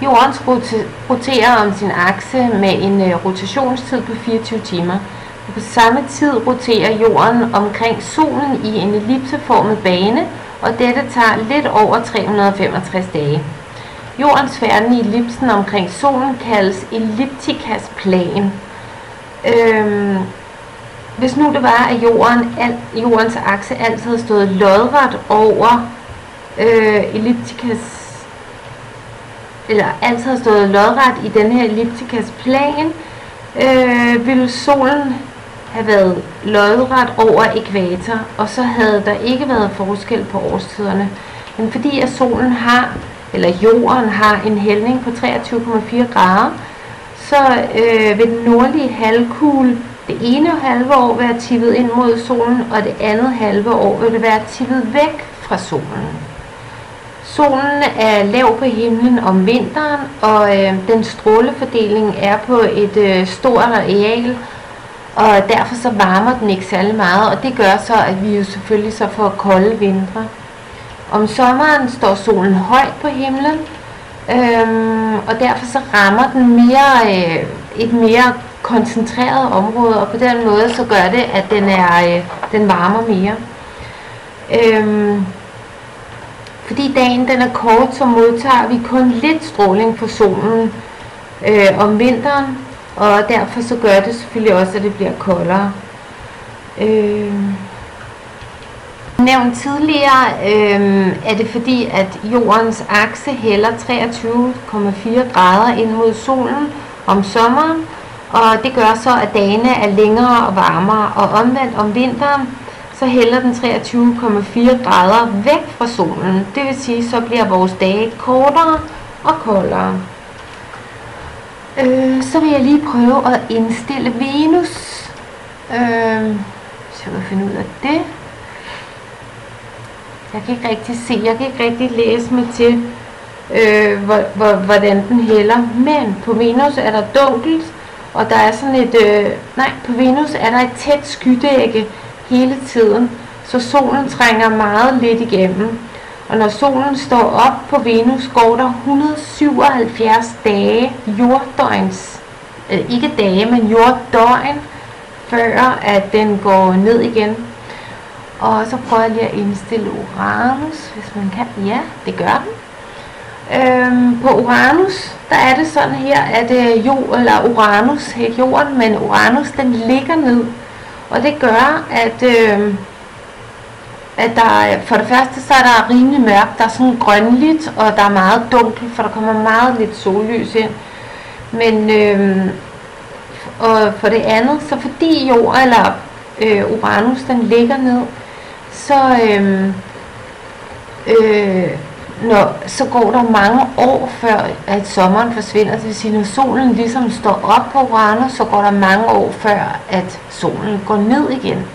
Jorden roterer om sin akse med en rotationstid på 24 timer. På samme tid roterer jorden omkring solen i en ellipseformet bane, og dette tager lidt over 365 dage. Jordens færden i ellipsen omkring solen kaldes elliptikas plan. Hvis nu det var, at jordens akse altid havde stået lodret over altid havde stået lodret i den her elliptikas plan, ville solen have været lodret over ækvator, og så havde der ikke været forskel på årstiderne. Men fordi at jorden har en hældning på 23,4 grader, så vil den nordlige halvkugle det ene halve år være tippet ind mod solen, og det andet halve år vil det være tippet væk fra solen. Solen er lav på himlen om vinteren, og den strålefordeling er på et stort areal, og derfor så varmer den ikke særlig meget, og det gør så, at vi jo selvfølgelig så får kolde vintre. Om sommeren står solen højt på himlen, og derfor så rammer den et mere koncentreret område, og på den måde så gør det, at den varmer mere. Fordi dagen den er kort, så modtager vi kun lidt stråling fra solen om vinteren, og derfor så gør det selvfølgelig også, at det bliver koldere. Nævnt tidligere er det fordi, at jordens akse hælder 23,4 grader ind mod solen om sommeren, og det gør så, at dagene er længere og varmere, og omvendt om vinteren, så hælder den 23,4 grader væk fra solen. Det vil sige, så bliver vores dage kortere og koldere. Så vil jeg lige prøve at indstille Venus. Så jeg kan finde ud af det. Jeg kan ikke rigtig se, jeg kan ikke rigtig læse mig til, hvordan den hælder. Men på Venus er der dunkelt, og der er sådan på Venus er der et tæt skydække hele tiden, så solen trænger meget lidt igennem. Og når solen står op på Venus, går der 177 dage jorddøgns, ikke dage, men jorddøgn, før at den går ned igen. Og så prøver jeg lige at indstille Uranus, hvis man kan. Ja, det gør den. På Uranus, der er det sådan her, at Uranus, ikke jorden, men Uranus, den ligger ned. Og det gør, at der for det første, så er der rimelig mørkt, der er sådan grønligt, og der er meget dunkelt, for der kommer meget lidt sollys ind. Men og for det andet, så fordi Uranus, den ligger ned, så går der mange år før at sommeren forsvinder. Det vil sige, når solen ligesom står op på Uranus, så går der mange år før at solen går ned igen.